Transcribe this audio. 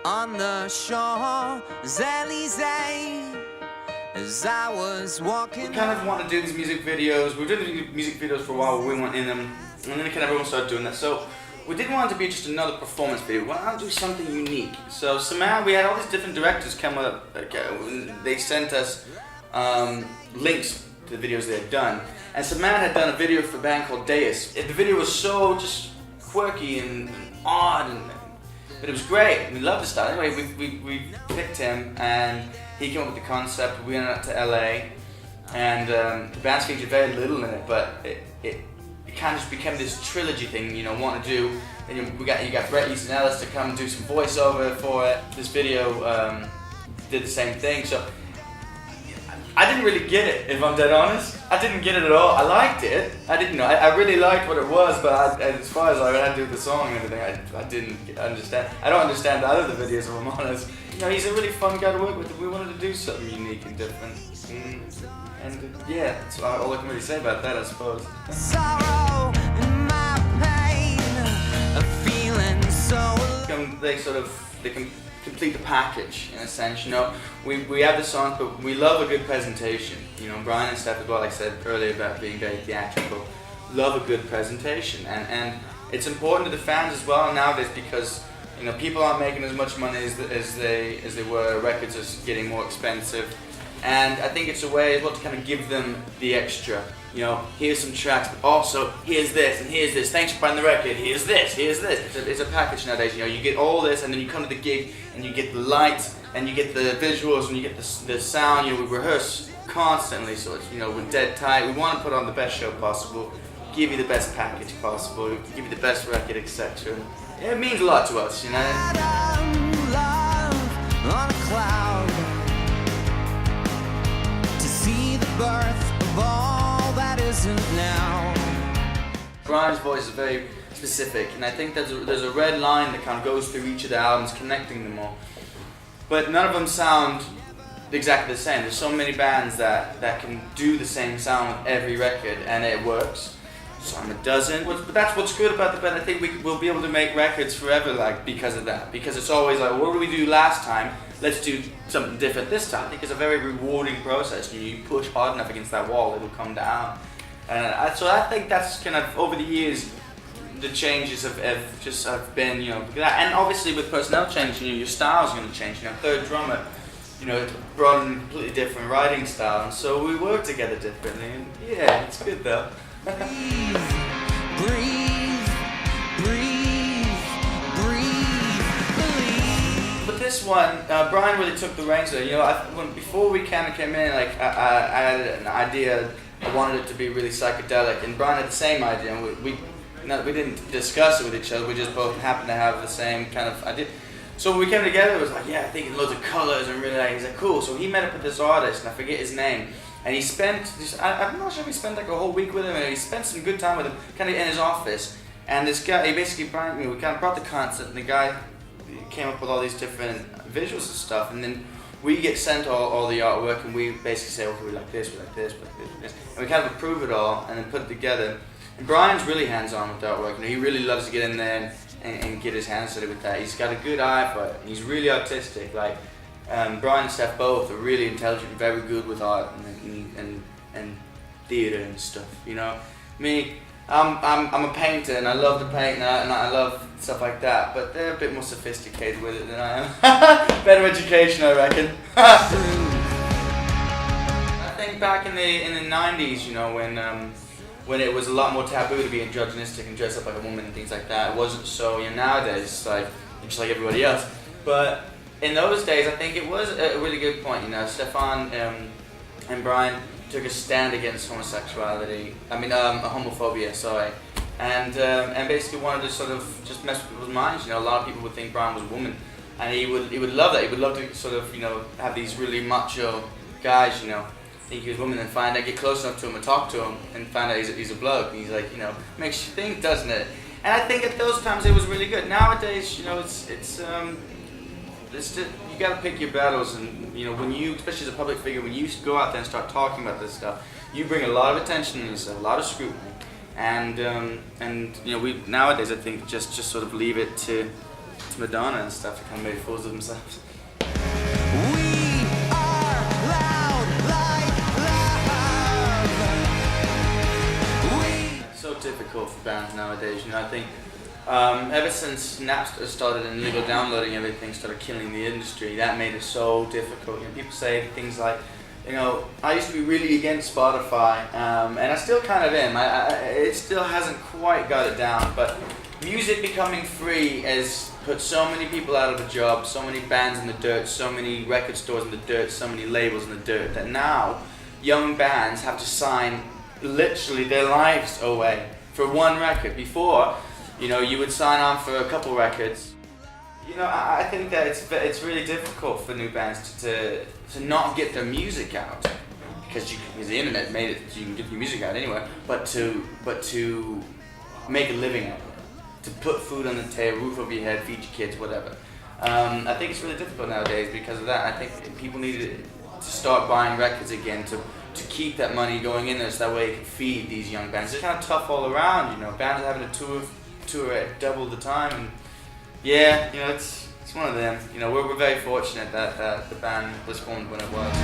on the shore, Élysée, as I was walking. We kind of want to do these music videos. We've done these music videos for a while, we weren't in them, and then kind of everyone started doing that. So we didn't want it to be just another performance video. We wanted to do something unique. So somehow we had all these different directors come up. They sent us links to the videos they had done. And Samad had done a video for a band called Deus. The video was so just quirky and odd, but it was great. We loved the style. Anyway, we picked him, and he came up with the concept. We went out to LA, and the band's featured very little in it, but it kind of just became this trilogy thing, you know, want to do. And you got Brett Easton Ellis to come do some voiceover for it. This video did the same thing. So I didn't really get it, if I'm dead honest. I didn't get it at all. I liked it. I really liked what it was, but as far as I had to do with the song and everything, I didn't understand. I don't understand either of the videos, if I'm honest. You know, he's a really fun guy to work with. We wanted to do something unique and different. And yeah, that's all I can really say about that, I suppose. Sorrow and my pain, a feeling so. They can complete the package in a sense. You know, we have the songs, but we love a good presentation. You know, Brian and Steph as well, like I said earlier about being very theatrical, love a good presentation, and it's important to the fans as well nowadays, because you know people aren't making as much money as they were. Records are getting more expensive, and I think it's a way as well to kind of give them the extra. You know, here's some tracks, but also here's this and here's this. Thanks for buying the record. Here's this. Here's this. It's a package nowadays. You know, you get all this, and then you come to the gig, and you get the lights, and you get the visuals, and you get the sound. You know, we rehearse constantly, so it's, you know, we're dead tight. We want to put on the best show possible, give you the best package possible, give you the best record, etc. It means a lot to us, you know. Love on a cloud to see the birth of all that isn't now. Brian's voice is very specific, and I think there's a red line that kind of goes through each of the albums, connecting them all. But none of them sound exactly the same. There's so many bands that can do the same sound with every record, and it works. Some it doesn't. But that's what's good about the band. I think we'll be able to make records forever, like, because of that. Because it's always like, what did we do last time? Let's do something different this time. I think it's a very rewarding process. You push hard enough against that wall, it'll come down. So I think that's kind of, over the years, the changes have been, you know, and obviously with personnel change, you know, your style's going to change. You know, third drummer, you know, it brought in a completely different writing style, and so we work together differently. And yeah, it's good though. Breathe, breathe, believe. But this one, Brian really took the reins there. You know, before we kind of came in, like I had an idea. I wanted it to be really psychedelic, and Brian had the same idea. And we didn't discuss it with each other. We just both happened to have the same kind of idea. So when we came together, it was like, yeah, I think in loads of colors and really like. He's like, cool. So he met up with this artist, and I forget his name. And he spent, I'm not sure if he spent like a whole week with him, and he spent some good time with him, kind of in his office. And this guy, he basically we kind of brought the concept, and the guy came up with all these different visuals and stuff, and then we get sent all the artwork, and we basically say, okay, we like this, we like this, we like this, and we kind of approve it all, and then put it together. And Brian's really hands-on with the artwork, and he really loves to get in there and get his hands dirty with that. He's got a good eye for it, and he's really artistic. Like, Brian and Steph both are really intelligent, very good with art and theatre and stuff. You know, me, I'm a painter, and I love to paint, and I love stuff like that. But they're a bit more sophisticated with it than I am. Better education, I reckon. I think back in the 90s, you know, when it was a lot more taboo to be androgynistic and dress up like a woman and things like that, it wasn't so. You know, nowadays it's like just like everybody else. But in those days, I think it was a really good point. You know, Stefan and Brian took a stand against homosexuality. Homophobia. Sorry, and basically wanted to sort of just mess with people's minds. You know, a lot of people would think Brian was a woman, and he would love that. He would love to sort of, you know, have these really macho guys, you know, think he was a woman, and find out, get close enough to him and talk to him, and find out he's a bloke. And he's like, you know, makes you think, doesn't it? And I think at those times it was really good. Nowadays, you know, it's just, you got to pick your battles, and you know, when you, especially as a public figure, when you go out there and start talking about this stuff, you bring a lot of attention to yourself, a lot of scrutiny, and you know, we nowadays I think just sort of leave it to Madonna and stuff that kind of made fools of themselves. We are loud like love. It's so difficult for bands nowadays, you know. I think ever since Napster started and illegal downloading everything started killing the industry, that made it so difficult. You know, people say things like, you know, I used to be really against Spotify, and I still kind of am. It still hasn't quite got it down, but music becoming free has put so many people out of a job, so many bands in the dirt, so many record stores in the dirt, so many labels in the dirt, that now young bands have to sign literally their lives away for one record. Before, you know, you would sign on for a couple records. You know, I think that it's really difficult for new bands to not get their music out, because the internet made it so you can get your music out anywhere, but to make a living out of it, to put food on the table, roof over your head, feed your kids, whatever. I think it's really difficult nowadays because of that. I think people need to start buying records again to keep that money going in there, so that way it can feed these young bands. It's kind of tough all around, you know. Bands are having to tour at double the time, and yeah, you know, it's one of them. You know, we're very fortunate that the band was formed when it was.